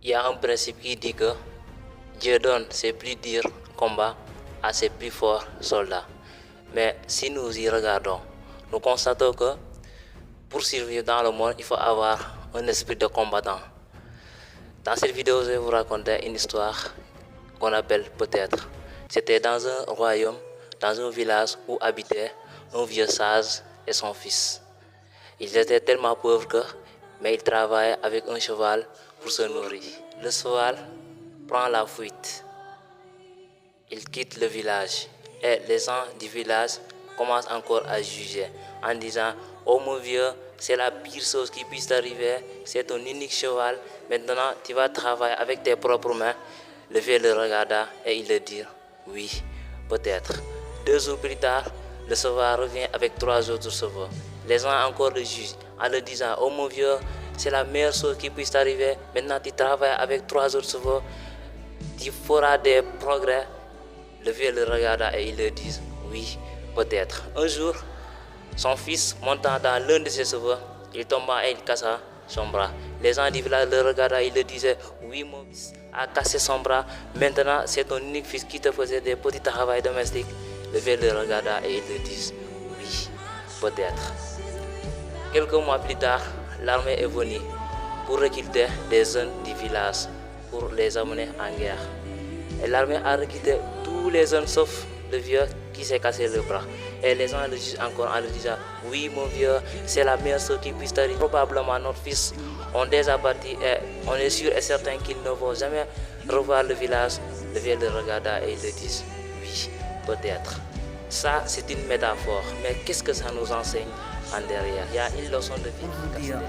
Il y a un principe qui dit que Dieu donne ses plus durs combats à ses plus forts soldats. Mais si nous y regardons, nous constatons que pour survivre dans le monde, il faut avoir un esprit de combattant. Dans cette vidéo, je vais vous raconter une histoire qu'on appelle peut-être. C'était dans un royaume, dans un village où habitait un vieux sage et son fils. Ils étaient tellement pauvres mais ils travaillaient avec un cheval pour se nourrir. Le cheval prend la fuite. Il quitte le village et les gens du village commencent encore à juger en disant « Oh mon vieux, c'est la pire chose qui puisse t'arriver, c'est ton unique cheval, maintenant tu vas travailler avec tes propres mains. » Le vieux le regarda et il le dit « Oui, peut-être. » 2 jours plus tard, le cheval revient avec 3 autres chevaux. Les gens encore le jugent en le disant « Oh mon vieux, c'est la meilleure chose qui puisse t'arriver, maintenant tu travailles avec 3 autres chevaux, tu feras des progrès. » Le vieux le regarda et il le dit « Oui, peut-être. » Un jour, son fils montant dans l'un de ses chevaux, il tomba et il cassa son bras. Les gens du village le regardaient et il le disaient « Oui, mon fils a cassé son bras, maintenant c'est ton unique fils qui te faisait des petits travaux domestiques. » Le vieux le regarda et il le dit « Oui, peut-être. » Quelques mois plus tard, l'armée est venue pour recruter des jeunes du village pour les amener en guerre. Et l'armée a recruté tous les jeunes sauf le vieux qui s'est cassé le bras. Et les gens le disent encore en le disant « Oui mon vieux, c'est la meilleure chose qui puisse t'arriver. Probablement nos fils ont déjà parti et on est sûr et certain qu'ils ne vont jamais revoir le village. » Le vieux le regarda et il le dit « Oui, peut-être. » Ça c'est une métaphore, mais qu'est-ce que ça nous enseigne en derrière? Il y a une leçon de vie. Pour vous dire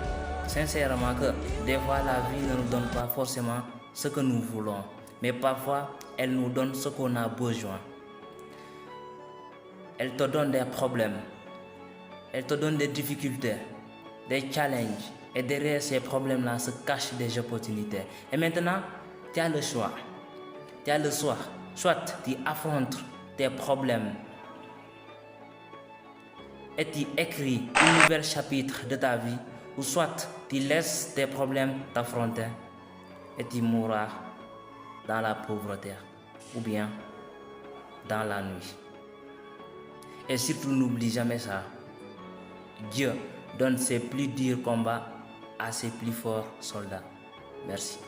sincèrement que des fois la vie ne nous donne pas forcément ce que nous voulons, mais parfois elle nous donne ce qu'on a besoin. Elle te donne des problèmes, elle te donne des difficultés, des challenges, et derrière ces problèmes-là se cachent des opportunités. Et maintenant, tu as le choix. Tu as le choix. Soit tu affrontes tes problèmes et tu écris un nouvel chapitre de ta vie, ou soit tu laisses tes problèmes t'affronter et tu mourras dans la pauvreté ou bien dans la nuit. Et surtout n'oublie jamais ça, Dieu donne ses plus durs combats à ses plus forts soldats. Merci.